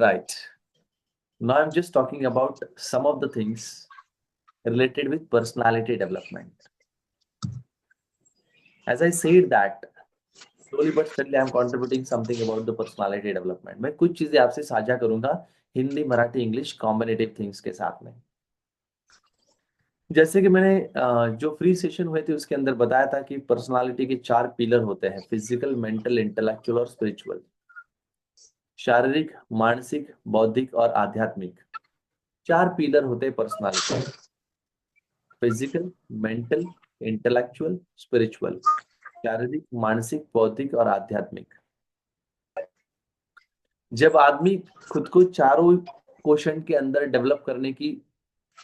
Right. Now I'm just talking about some of the things related with personality development. As I said that slowly but steadily I'm contributing something about the personality development. मैं कुछ चीजें आपसे साझा करूंगा Hindi Marathi English combinative things के साथ में। जैसे कि मैंने जो फ्री सेशन हुए थे उसके अंदर बताया था कि पर्सनालिटी के 4 पिलर होते हैं, फिजिकल, मेंटल, इंटेलेक्चुअल और स्पिरिचुअल। शारीरिक, मानसिक, बौद्धिक और आध्यात्मिक 4 पिलर होते हैं personality. Physical, mental, intellectual, spiritual. शारीरिक, मानसिक, बौद्धिक और आध्यात्मिक। जब आदमी खुद को चारों क्वेश्चन के अंदर डेवलप करने की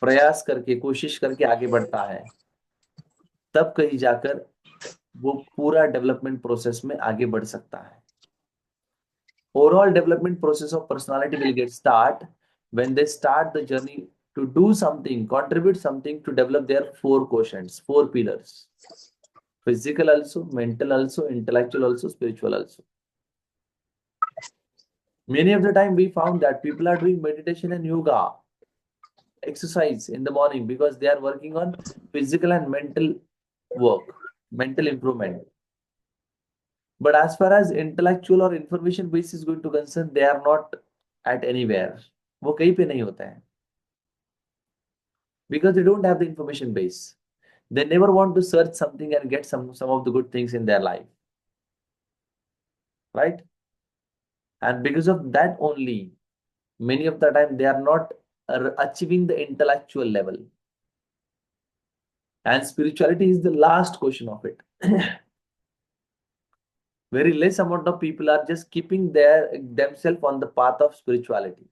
प्रयास करके कोशिश करके आगे बढ़ता है, तब कहीं जाकर वो पूरा डेवलपमेंट प्रोसेस में आगे बढ़ सकता है। Overall development process of personality will get start when they start the journey to do something, contribute something to develop their 4 quotients, 4 pillars. Physical also, mental also, intellectual also, spiritual also. Many of the time we found that people are doing meditation and yoga, exercise in the morning because they are working on physical and mental work, mental improvement. But as far as intellectual or information base is going to concern, they are not at anywhere. वो कहीं पे नहीं होता है because they don't have the information base. They never want to search something and get some of the good things in their life, right? And because of that only, many of the time they are not achieving the intellectual level. And spirituality is the last question of it. Very less amount of people are just keeping themselves on the path of spirituality.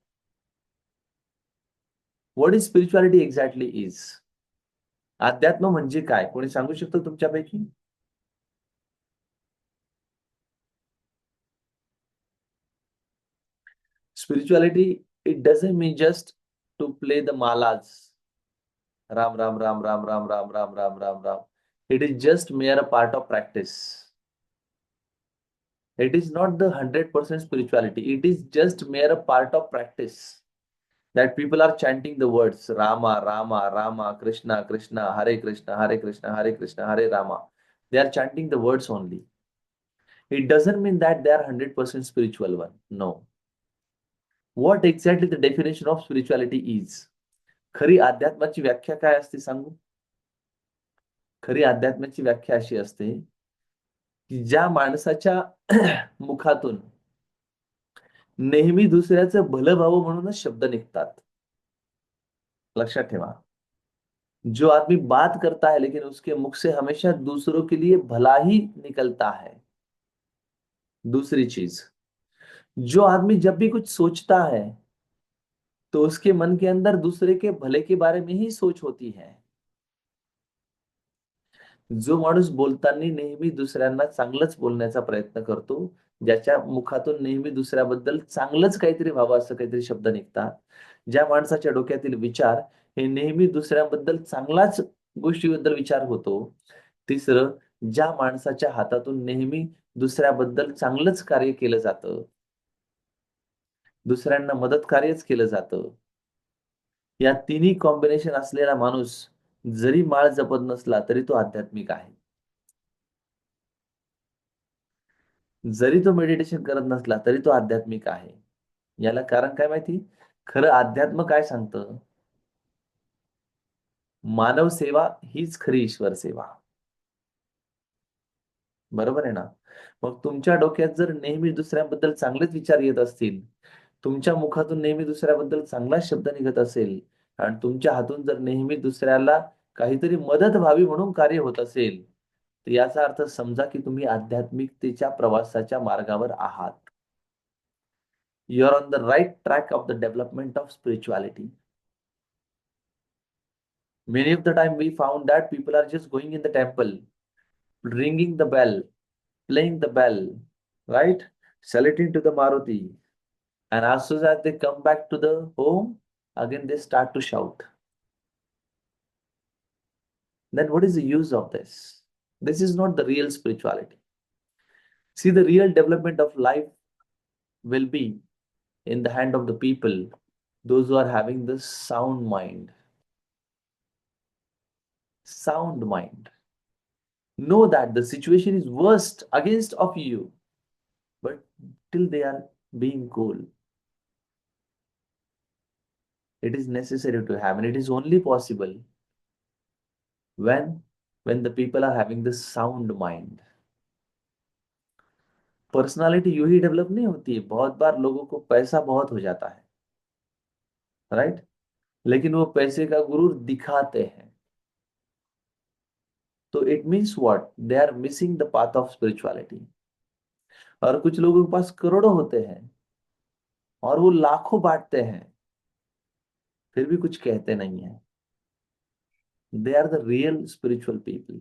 What is spirituality exactly is? अध्यात्म म्हणजे काय? कोणी सांगू शकतो तुमच्यापैकी? Spirituality, it doesn't mean just to play the malas. Ram, Ram, Ram, Ram, Ram, Ram, Ram, Ram, Ram, Ram. It is just mere a part of practice. It is not the 100% spirituality. It is just mere a part of practice. That people are chanting the words Rama, Rama, Rama, Krishna, Krishna, Hare Krishna, Hare Krishna, Hare Krishna, Hare Rama. They are chanting the words only. It doesn't mean that they are 100% spiritual one. No. What exactly the definition of spirituality is? खरी अध्यात्माची व्याख्या काय असते सांगू? खरी अध्यात्माची व्याख्या अशी असते की ज्या माणसाच्या मुखातून नेहमी दुसऱ्याचं भलं व्हावं म्हणूनच शब्द निघतात. लक्षात ठेवा. जो आदमी बात करता है लेकिन उसके मुख से हमेशा दूसरों के लिए भला ही निकलता है. दूसरी चीज, जो आदमी जब भी कुछ सोचता है तो उसके मन के अंदर दूसरे के भले के बारे में ही सोच होती है. जो माणूस बोलताना नेहमी दुसऱ्यांना चांगलंच बोलण्याचा प्रयत्न करतो, ज्याच्या मुखातून नेहमी दुसऱ्याबद्दल चांगलंच काहीतरी व्हावं असं काहीतरी शब्द निघतात, ज्या माणसाच्या डोक्यातील विचार हे नेहमी दुसऱ्याबद्दल चांगलाच गोष्टीबद्दल विचार होतो. तिसरं, ज्या माणसाच्या हातातून नेहमी दुसऱ्याबद्दल चांगलंच कार्य केलं जातं, दुसऱ्यांना मदत कार्यच केलं जातं. या तिन्ही कॉम्बिनेशन असलेला माणूस जरी माळ जपत नसला तरी तो आध्यात्मिक आहे. जरी तो मेडिटेशन करत नसला तरी तो आध्यात्मिक आहे. याला कारण काय माहिती? खरं अध्यात्म काय सांगतं? मानव सेवा हीच खरी ईश्वर सेवा. बरोबर आहे ना? मग तुमच्या डोक्यात जर नेहमी दुसऱ्याबद्दल चांगलेच विचार येत असतील, तुमच्या मुखातून नेहमी दुसऱ्याबद्दल चांगलाच शब्द निघत असेल आणि तुमच्या हातून जर नेहमी दुसऱ्याला काहीतरी मदत व्हावी म्हणून कार्य होत असेल, तर याचा अर्थ समजा की तुम्ही आध्यात्मिकतेच्या प्रवासाच्या मार्गावर आहात. You are on the right track of the development of spirituality. Many of the time we found that people are just going in the temple, ringing the bell, playing the bell, right? Saluting to the Maruti. And as soon as they come back to the home, again they start to shout. Then what is the use of this? This is not the real spirituality. See, the real development of life will be in the hand of the people, those who are having the sound mind. Sound mind. Know that the situation is worst against of you, but till they are being cool, it is necessary to have, and it is only possible when when the people are having the sound mind. Personality यूं ही develop नहीं होती है, बहुत बार लोगों को पैसा बहुत हो जाता है, राइट, लेकिन वो पैसे का गुरूर दिखाते हैं, तो it means what, they are missing the path of spirituality. और कुछ लोगों के पास करोड़ों होते हैं और वो लाखों बांटते हैं, फिर भी कुछ कहते नहीं है। They are the real spiritual people.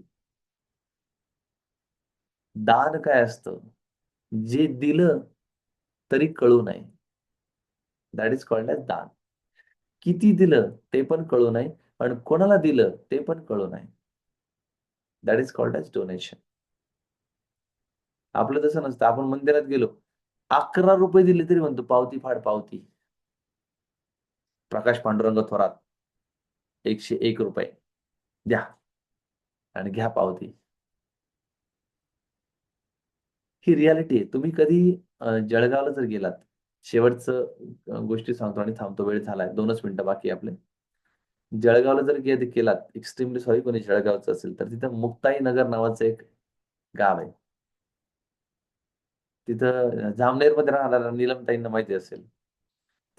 दान काय असतं, जे दिलं तरी कळू नये, दॅट इज कॉल्ड एज दान। किती दिलं ते पण कळू नये, आणि कोणाला दिलं ते पण कळू नये, that is called as donation. आपलं तसं नसतं, आपण मंदिरात गेलो, 11 रुपये दिले तरी म्हणतो पावती फाड पावती, प्रकाश पांडुरंग थोरात 101 रुपये द्या आणि घ्या पावती। ही रियालिटी आहे। तुम्ही कधी जळगावला जर गेलात, शेवटचं गोष्टी सांगतो आणि थांबतो, वेळ झालाय, 2च मिनिटं बाकी आहे आपले। जळगावला जर केलात, एक्स्ट्रीमली सॉरी कोणी जळगावचं असेल तर, तिथं मुक्ताई नगर नावाचं एक गाव आहे। तिथं जामनेरमध्ये राहणाऱ्या नीलमताईंना माहिती असेल,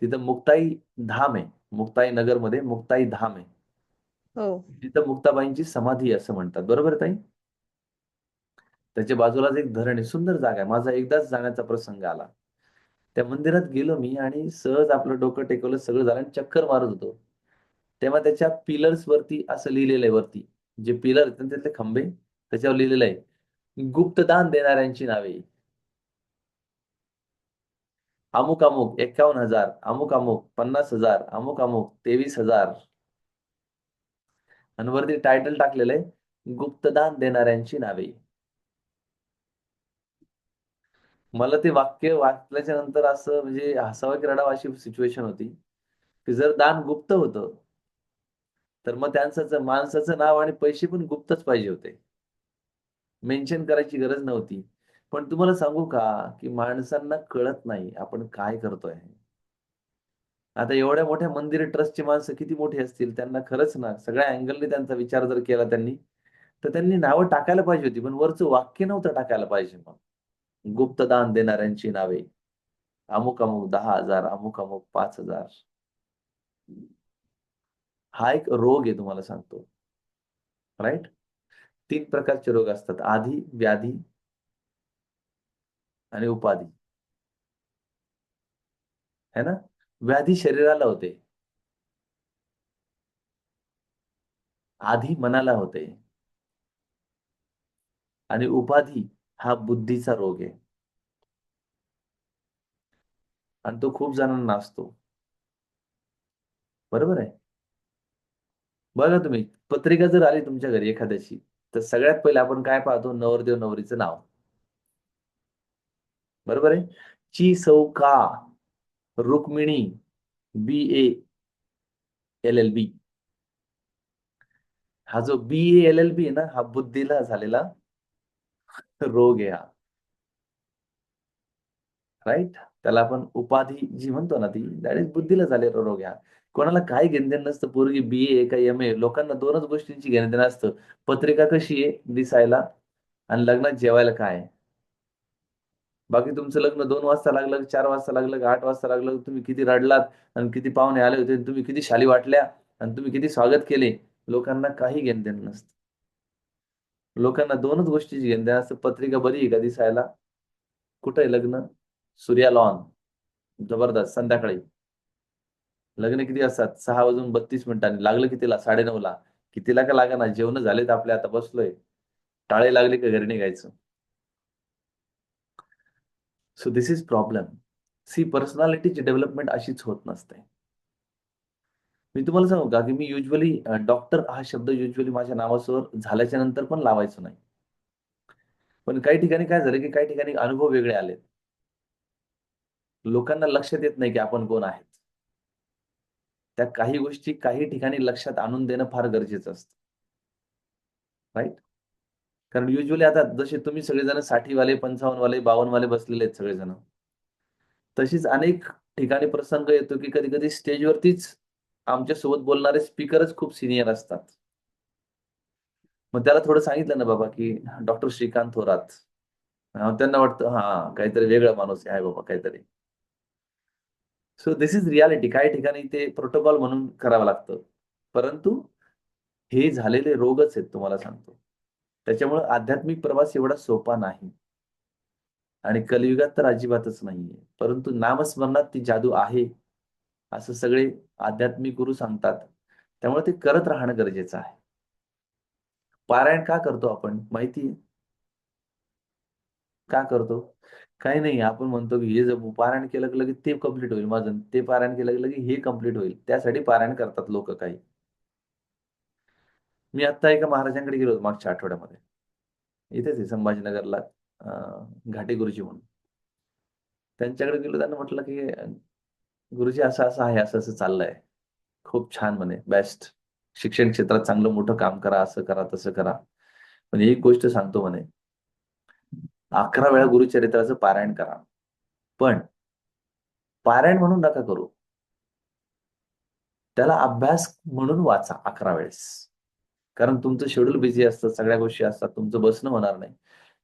तिथं मुक्ताई धाम आहे, मुक्ताई नगरमध्ये मुक्ताई धाम आहे, हो. तिथं मुक्ताबाईंची समाधी आहे असं म्हणतात, बरोबर आहे ताई? त्याच्या बाजूलाच एक धरण आहे, सुंदर जागा आहे। माझा एकदाच जाण्याचा प्रसंग आला, त्या मंदिरात गेलो मी आणि सहज आपलं डोकं टेकवलं, सगळं झालं आणि चक्कर मारत होतो, तेव्हा त्याच्या पिलर्स वरती असं लिहिलेलं आहे, वरती जे पिलर आहेत ना, त्यातले खंबे, त्याच्यावर लिहिलेलं आहे, गुप्तदान देणाऱ्यांची नावे, अमुक अमुक 51,000, अमुक अमुक 50,000, अमुक अमुक 23,000, आणि वरती टायटल टाकलेलं आहे, गुप्तदान देणाऱ्यांची नावे। मला ते वाक्य वाचल्याच्या नंतर असं म्हणजे हसावं की रडावं अशी सिच्युएशन होती, की जर दान गुप्त होतं, तर मग त्यांचं माणसाचं नाव आणि पैसे पण गुप्तच पाहिजे होते, मेन्शन करायची गरज नव्हती। पण तुम्हाला सांगू का, की माणसांना कळत नाही आपण काय करतोय। आता एवढ्या मोठ्या मंदिर ट्रस्टची माणसं किती मोठी असतील, त्यांना खरंच ना सगळ्या अँगलने त्यांचा विचार जर केला त्यांनी, तर त्यांनी नावं टाकायला पाहिजे होती, पण वरचं वाक्य नव्हतं टाकायला पाहिजे मग, गुप्तदान देणाऱ्यांची नावे, अमुक अमुक 10,000, अमुक अमुक 5,000। हा एक रोग आहे, तुम्हाला सांगतो, राईट? 3 प्रकारचे रोग असतात, आधी, व्याधी आणि उपाधी, है ना? व्याधी शरीराला होते, आधी मनाला होते, आणि उपाधी हा बुद्धीचा रोग आहे, आणि तो खूप जणांना असतो, बरोबर आहे? बघा तुम्ही, पत्रिका जर आली तुमच्या घरी एखाद्याची, तर सगळ्यात पहिले आपण काय पाहतो, नवरदेव नवरीचं नाव, बरोबर आहे? ची सौ का रुक्मिणी BA LLB, हा जो BA LLB आहे ना, हा बुद्धीला झालेला रोग आहे हा, राईट? त्याला आपण उपाधी जी म्हणतो ना, ती दॅट इज बुद्धीला झालेला रोग आहे हा। कोणाला काही घेणं नसतं, पोरगी BA का MA, लोकांना 2च गोष्टींची घेणं असतं, पत्रिका कशी आहे दिसायला आणि लग्नात जेवायला काय आहे। बाकी तुमचं लग्न 2 वाजता लागलं, 4 वाजता लागलं, 8 वाजता लागलं, तुम्ही किती रडलात आणि किती पाहुणे आले होते, तुम्ही किती शाली वाटल्या आणि तुम्ही किती स्वागत केले, लोकांना काही घेणं नसतं। लोकांना 2च गोष्टीची घेणं असतं, पत्रिका बरी आहे का दिसायला, कुठे आहे लग्न, सूर्या लॉन, जबरदस्त, संध्याकाळी लग्न किती असतात, 6:32 लागलं कितीला, 9:30ला, कितीला का लागा ना, जेवण झालेत आपले, आता बसलोय, टाळे लागले का घरी निघायचं। So this is problem. See, पर्सनॅलिटीची डेव्हलपमेंट अशीच होत नसते। मी तुम्हाला सांगू का, की मी युजुअली डॉक्टर हा शब्द युजुअली माझ्या नावासमोर झाल्याच्या नंतर पण लावायचो नाही, पण काही ठिकाणी काय झालं, की काही ठिकाणी अनुभव वेगळे आले। लोकांना लक्षात येत नाही की आपण कोण आहेत. त्या काही गोष्टी काही ठिकाणी लक्षात आणून देणं फार गरजेचं असतं. राइट? कारण युजुअली आता जसे तुम्ही सगळेजण 60 वाले, 55 वाले, 52 वाले बसलेले आहेत सगळेजण. तशीच अनेक ठिकाणी प्रसंग येतो, की कधी-कधी स्टेजवरतीच आमच्यासोबत बोलणारे स्पीकरच खूप सीनियर असतात. मग त्याला थोडं सांगितलं ना बाबा, की डॉक्टर श्रीकांत थोरात. त्यांना वाटतं हां, काहीतरी वेगळा माणूस आहे बाबा काहीतरी. So this is reality. काही ठिकाणी ते प्रोटोकॉल म्हणून करावं लागतं. परंतु हे झालेले रोगच आहेत तुम्हाला सांगतो. त्याच्यामुळे आध्यात्मिक प्रवास एवढा सोपा नाही आणि कलियुगात तर अजिबातच नाहीये. परंतु नामस्मरणात ती जादू आहे, असं सगळे आध्यात्मिक गुरु सांगतात. त्यामुळे ते करत राहणं गरजेचं आहे. पारायण का करतो आपण माहिती आहे? का करतो? काही नाही. आपण म्हणतो की हे जर पारायण केलं की लगेच ते कंप्लीट होईल माझं. ते पारायण केलं की लगेच हे कंप्लीट होईल. त्यासाठी पारायण करतात लोकं काही. मी आत्ता एका महाराजांकडे गेलो होतो मागच्या आठवड्यामध्ये. इथेच आहे संभाजीनगरला अ, घाटे गुरुजी म्हणून. त्यांच्याकडे गेलो त्यांना म्हटलं की "गुरुजी असं-असं आहे, असं-असं चाललंय." खूप छान म्हणे, बेस्ट. शिक्षण क्षेत्रात चांगलं मोठं काम करा, असं करा, तसं करा. पण एक गोष्ट सांगतो म्हणे, 11 वेळा गुरुचरित्राचं पारायण करा. पण पारायण म्हणून नका करू. त्याला अभ्यास म्हणून वाचा 11 वेळेस. कारण तुमचं शेड्यूल बिझी असतं, सगळ्या गोष्टी असतात, तुमचं बसणं होणार नाही.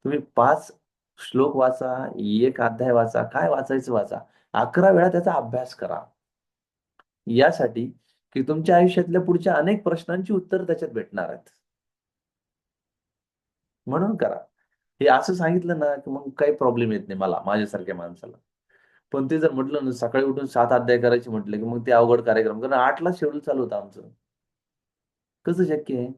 तुम्ही 5 श्लोक वाचा, 1 अध्याय वाचा, काय वाचायचं वाचा. 11 वेळा त्याचा अभ्यास करा. यासाठी, की तुमच्या आयुष्यातल्या पुढच्या अनेक प्रश्नांची उत्तरं त्याच्यात भेटणार आहेत. म्हणून करा. हे असं सांगितलं ना, की मग काही प्रॉब्लेम येत नाही मला, माझ्यासारख्या माणसाला. पण ते जर म्हटलं ना, सकाळी उठून 7 अध्याय करायचे म्हटलं, की मग ते अवघड कार्यक्रम. कारण 8:00ला शेड्यूल चालू होतं आमचं. कसं शक्य आहे?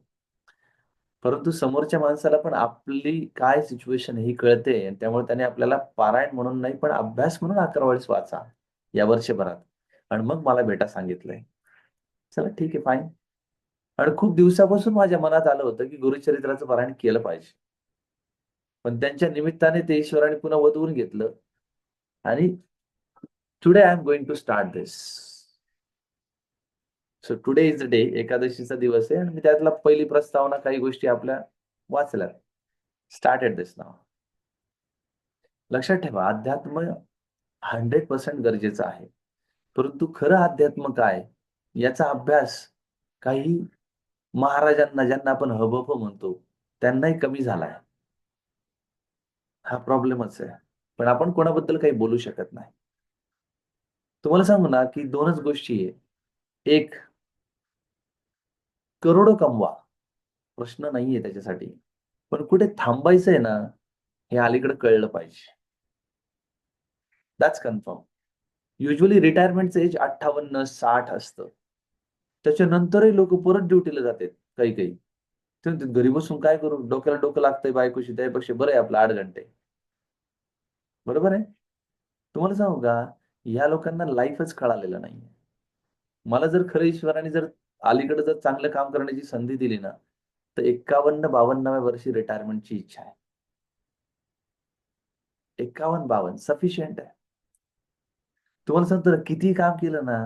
परंतु समोरच्या माणसाला पण आपली काय सिच्युएशन आहे ही कळते आणि त्यामुळे त्याने आपल्याला पारायण म्हणून नाही, पण अभ्यास म्हणून 11 वेळेस वाचा या वर्षभरात आणि मग मला भेटा सांगितलंय. चला ठीक आहे, फाईन. आणि खूप दिवसापासून माझ्या मनात आलं होतं, की गुरुचरित्राचं पारायण केलं पाहिजे. पण त्यांच्या निमित्ताने ते ईश्वराने पुन्हा वधवून घेतलं आणि today I am going to start this. So today is the day. एकादशीचा दिवस आहे आणि मी त्यातला पहिली प्रस्तावना काही गोष्टी आपल्या वाचल्यात. Started this now. लक्षात ठेवा अध्यात्म 100% गरजेचं आहे. परंतु खरं अध्यात्म काय? याचा अभ्यास काही महाराजांना ज्यांना आपण हबप म्हणतो, त्यांनाही कमी झालाय. हा प्रॉब्लेमच आहे. पण आपण कोणाबद्दल काही बोलू शकत नाही. तुम्हाला सांगू ना, की 2च गोष्टी आहे. एक करोडो कमवा. प्रश्न नाहीये त्याच्यासाठी. पण कुठे थांबायचंय ना, हे अलीकडे कळलं पाहिजे. That's confirm. युजुअली रिटायरमेंटचं एज 58-60 असतं. त्याच्यानंतरही लोकं परत ड्युटीला जातात काही-काही. ते म्हणतात, "घरी बसून काय करू? डोक्याला डोकं लागतंय बायकोशी, त्यापेक्षा बरं आहे आपलं 8 घंटे." बरोबर आहे? तुम्हाला सांगू का, ह्या लोकांना लाईफच कळालेलं नाहीये. मला जर खरं ईश्वराने जर अलीकडे जर चांगलं काम करण्याची संधी दिली ना, तर 51-52व्या वर्षी रिटायरमेंटची इच्छा आहे. 51-52 सफिशियंट आहे. तुम्हाला सांगतो ना, कितीही काम केलं ना,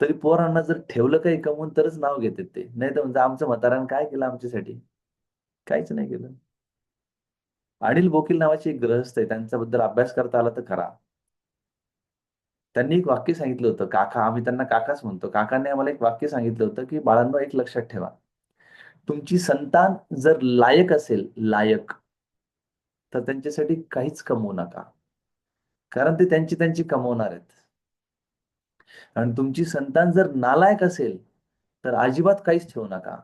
तरी पोरांना जर ठेवलं काही कमवून तरच नाव घेतात ते. नाहीतर म्हणजे आमचं म्हाताऱ्यानं काय केलं आमच्यासाठी? काहीच नाही केलं. अनिल बोकील नावाचे एक गृहस्थ आहे. त्यांच्याबद्दल अभ्यास करता आला तर खरा. त्यांनी एक वाक्य सांगितलं होतं, काका आम्ही त्यांना काकाच म्हणतो. काकांनी आम्हाला एक वाक्य सांगितलं होतं, की "बाळांनो एक लक्षात ठेवा. तुमची संतान जर लायक असेल, लायक, तर त्यांच्यासाठी काहीच कमवू नका. कारण ते त्यांची त्यांची कमवणार आहेत. आणि तुमची संतान जर नालायक असेल, तर अजिबात काहीच ठेवू नका.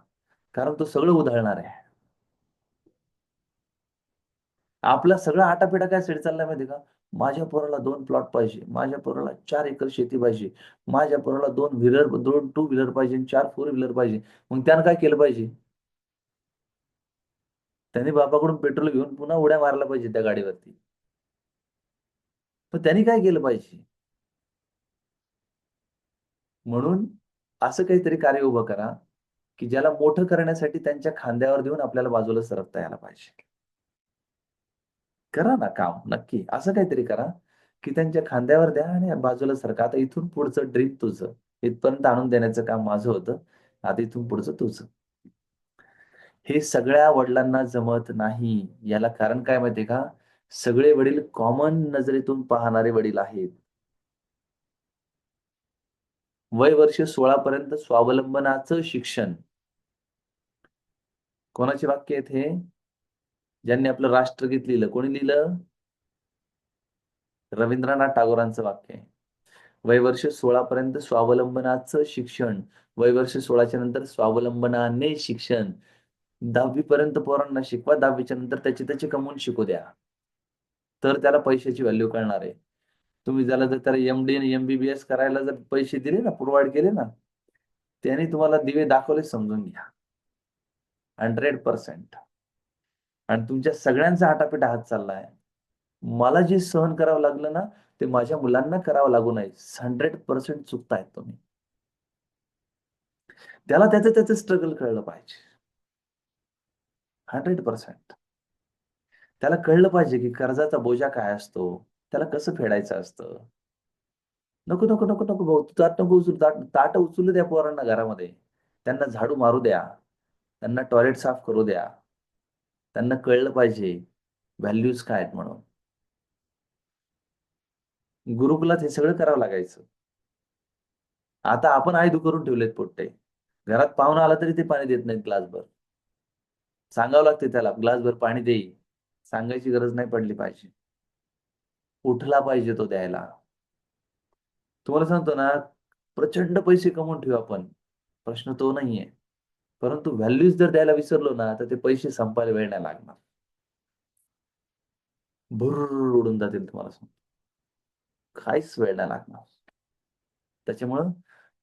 कारण तो सगळं उधळणार आहे." आपला सगळा आटापिटा काय सेट चाललाय माहिती का? माझ्या पोराला 2 प्लॉट पाहिजे. माझ्या पोराला 4 एकर शेती पाहिजे. माझ्या पोराला 2 टू व्हीलर पाहिजे आणि 4 फोर व्हीलर पाहिजे. मग त्यानं काय केलं पाहिजे? त्याने बापाकडून पेट्रोल घेऊन पुन्हा उड्या मारल्या पाहिजे त्या गाडीवरती. पण त्यांनी काय केलं पाहिजे? म्हणून असं काहीतरी कार्य उभं करा, की ज्याला मोठं करण्यासाठी त्यांच्या खांद्यावर देऊन आपल्याला बाजूला सरकता यायला पाहिजे. करा ना काम नक्की. असं काहीतरी करा, की त्यांच्या खांद्यावर द्या आणि बाजूला सरका. आता इथून पुढचं ड्रीम तुझं, इथपर्यंत आणून देण्याचं काम माझं होतं, आता इथून पुढचं तुझं. हे सगळ्या वडिलांना जमत नाही. याला कारण काय माहितीये का? सगळे वडील कॉमन नजरेतून पाहणारे वडील आहेत. वय वर्ष 16 पर्यंत स्वावलंबनाचं शिक्षण. कोणाचे वाक्य आहेत हे? ज्यांनी आपलं राष्ट्रगीत लिहिलं. कोणी लिहिलं? रवींद्रनाथ टागोरांचं वाक्य आहे. वय वर्ष 16 पर्यंत स्वावलंबनाचं शिक्षण, वय वर्ष 16च्या नंतर स्वावलंबनाने शिक्षण. 10वी पर्यंत पोरांना शिकवा, 10वीच्या नंतर त्याची कमवून शिकू द्या, तर त्याला पैशाची व्हॅल्यू कळणार आहे. तुम्ही जर त्याला MD आणि MBBS करायला जर पैसे दिले ना, प्रोव्हाइड केले ना, त्याने तुम्हाला दिवे दाखवले, समजून घ्या. 100%. आणि तुमच्या सगळ्यांचा आटापिटा हात चाललाय. मला जे सहन करावं लागलं ना, ते माझ्या मुलांना करावं लागू नये. 100% चुकतायत तुम्ही. त्याला त्याचं स्ट्रगल कळलं पाहिजे. 100%. त्याला कळलं पाहिजे की कर्जाचा बोजा काय असतो, त्याला कसं फेडायचं असतं. नको नको नको नको भाऊ, तू ताट नको उचलू, ताट उचलू द्या पोरांना घरामध्ये. त्यांना झाडू मारू द्या, त्यांना टॉयलेट साफ करू द्या. त्यांना कळलं पाहिजे व्हॅल्यूज काय आहेत म्हणून. गुरुकुलात हे सगळं करावं लागायचं. आता आपण आयदू करून ठेवलेत पोट्टे. घरात पाहुणा आला तरी ते पाणी देत नाहीत ग्लासभर. सांगावं लागते त्याला, ग्लासभर पाणी दे. सांगायची गरज नाही पडली पाहिजे. उठला पाहिजे तो द्यायला. तुम्हाला सांगतो ना, प्रचंड पैसे कमवून ठेवू आपण, प्रश्न तो नाहीये. परंतु व्हॅल्यूज जर द्यायला विसरलो ना, तर ते पैसे संपायला वेळ नाही लागणार. भुर्र उडून जातील, तुम्हाला सांगतो. काहीच वेळ नाही लागणार. त्याच्यामुळं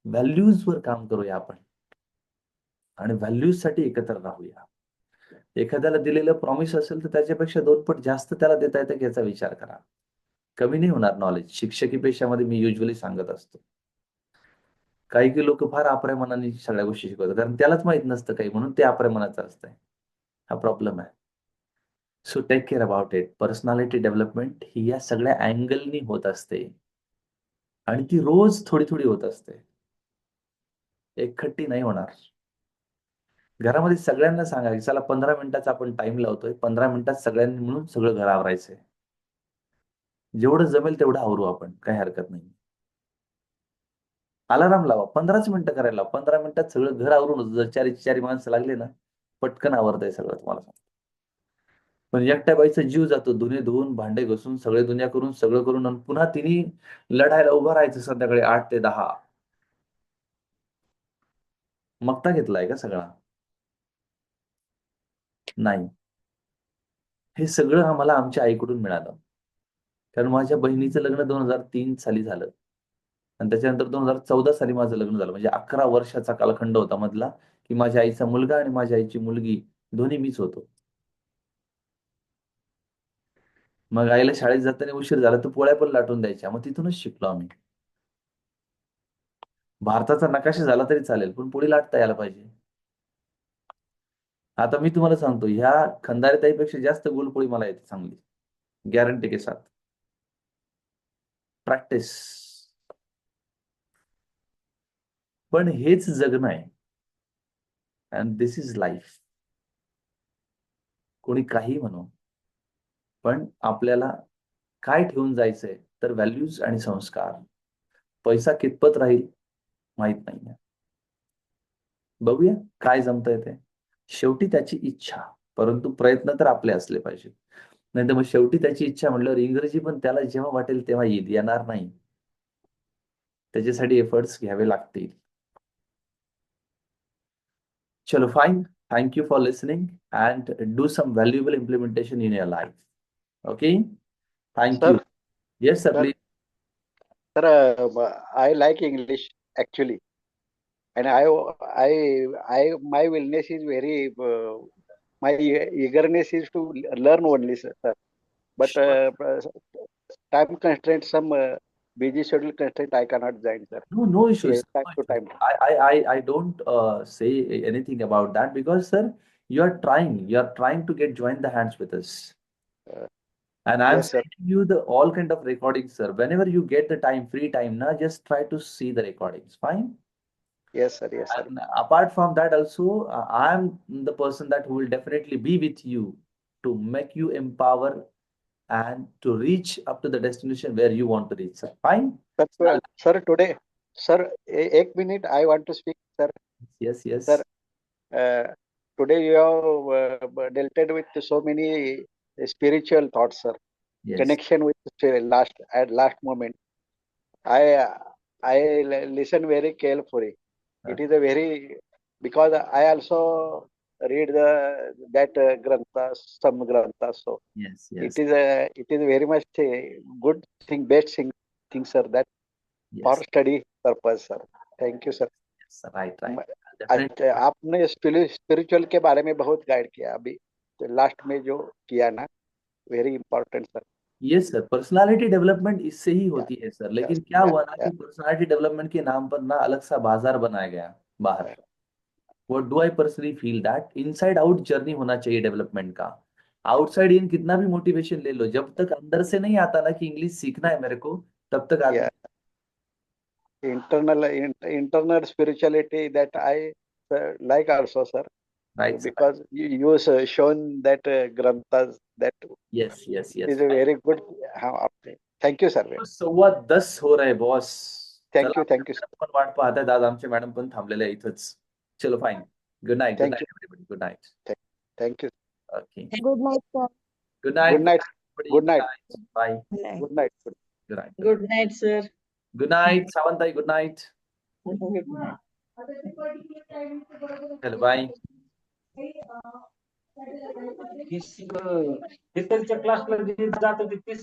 व्हॅल्यूजवर काम करूया आपण आणि व्हॅल्यूज साठी एकत्र राहूया. एखाद्याला दिलेलं प्रॉमिस असेल तर त्याच्यापेक्षा 2 पट जास्त त्याला देता येतं की याचा विचार करा. कमी नाही होणार नॉलेज. शिक्षकी पेशामध्ये मी युजली सांगत असतो. काही लोक फार अप्रेमानाने सगळ्या गोष्टी शिकवतात, कारण त्यालाच माहित नसतं काही, म्हणून ते अप्रेमानाचं असतंय. हा प्रॉब्लेम आहे. So take care about it. Personality development ही या सगळ्या अँगलनी होत असते आणि ती रोज थोडी थोडी होत असते. एकखट्टी नाही होणार. घरामध्ये सगळ्यांना सांगा की चला 15 मिनिटाचा आपण टाइम लावतोय, 15 मिनिटात सगळ्यांनी मिळून सगळं घर आवरायचंय. जेवढं जमेल तेवढं आवरू आपण, काही हरकत नाही. अलाराम लावा, 15च मिनिटं करायला लावा. 15 मिनिटात सगळं घर आवरून जर चारी माणसं लागले ना, पटकन आवरतंय सगळं, तुम्हाला सांगतो. पण एकट्या बाईचा जीव जातो, धुणे धुवून, भांडे घासून, सगळे दुनिया करून, सगळं करून, आणि पुन्हा तिने लढायला उभं राहायचं संध्याकाळी 8 ते 10. मगता घेतलाय का सगळा? नाही. हे सगळं आम्हाला आमच्या आईकडून मिळालं. कारण माझ्या बहिणीचं लग्न 2003 साली झालं आणि त्याच्यानंतर 2014 साली माझं लग्न झालं. म्हणजे 11 वर्षाचा कालखंड होता मधला, की माझ्या आईचा मुलगा आणि माझ्या आईची मुलगी दोन्ही मीच होतो. मग आईला शाळेत जाताना उशीर झाला तर पोळ्या पण लाटून द्यायच्या. मग तिथूनच शिकलो आम्ही. भारताचा नकाशा झाला तरी चालेल, पण पोळी लाटता यायला पाहिजे. आता मी तुम्हाला सांगतो, ह्या खंदारे ताईपेक्षा जास्त गोलपोळी मला येते चांगली, गॅरंटी के साथ. प्रॅक्टिस. पण हेच जगणं आहे. And this is life. कोणी काही म्हणो, पण आपल्याला काय ठेवून जायचंय तर व्हॅल्यूज आणि संस्कार. पैसा कितपत राहील माहित नाहीये. बघूया काय जमतंय ते. शेवटी त्याची इच्छा, परंतु प्रयत्न तर आपले असले पाहिजेत. नाही तर मग शेवटी त्याची इच्छा म्हटल्यावर इंग्रजी पण त्याला जेव्हा वाटेल तेव्हा येईल, येणार नाही. त्याच्यासाठी एफर्ट्स घ्यावे लागतील. चलो fine. Thank you for listening and do some valuable implementation in your life. Okay? Thank you. Sir, Yes, sir, sir, please. sir, I like English actually, and my willingness is very, my eagerness is to learn only, sir. But Sure. time constraint, some busy schedule constraint, I cannot join, sir. No, no issues. Time No to issues. time. I don't say anything about that because, sir, you are trying to get join the hands with us. And I'm Yes, sir. sending you the all kind of recordings, sir. Whenever you get the time, free time, now just try to see the recordings. Fine. Yes, sir. Yes, sir. And apart from that, also, I'm the person that who will definitely be with you to make you empower and to reach up to the destination where you want to reach, sir. Fine. Sir, today, sir, एक minute, I want to speak, sir. Yes, Sir, yes, uh, today you have dealt with so many spiritual thoughts, sir. yes, Connection with last moment. I listen very carefully. sir. It is a very, because I also read that grantha, some grantha. So Yes, it yes, is very much a good thing, best thing, sir. That for yes, study purpose, sir. Thank you, sir. yes, sir. Right, right. म- Definitely. अच्छा, आपने spiritual के बारे में बहुत guide KIA अभी, तो last में जो किया ना, very important, sir. Yes sir, personality development इससे ही या होती है सर, या लेकिन क्या या हुआ ना या कि पर्सनालिटी डेवलपमेंट के नाम पर ना अलग सा बाजार बनाया गया बाहर. What do I personally feel that inside out journey होना चाहिए डेवलपमेंट का. आउटसाइड इन कितना भी मोटिवेशन ले लो, जब तक अंदर से नहीं आता ना कि इंग्लिश सीखना है मेरे को, तब तक आदमी. या internal spirituality that I like also, sir, right sir. because you shown that granthas that yes, yes, it is yes. a very good. Thank you, sir. 9:15 हो रहे बॉस. Thank चला, you, आमचे thank you, sir. मॅडम पण वाट पाहत आहेत, आज आमचे मॅडम पण थांबलेले आहे इथंच. चलो fine. Good night, good Thank you, night everybody, good night. thank you. Okay. Good night, sir. Good Good night, night, everybody. good Good night, night. Bye. Good night. good night. Good night. Good night. Good night, sir. Good night, Savantai. Good night. Good night. Hello. Bye. हिस्ट्रीच्या क्लासला जे जात होते तेच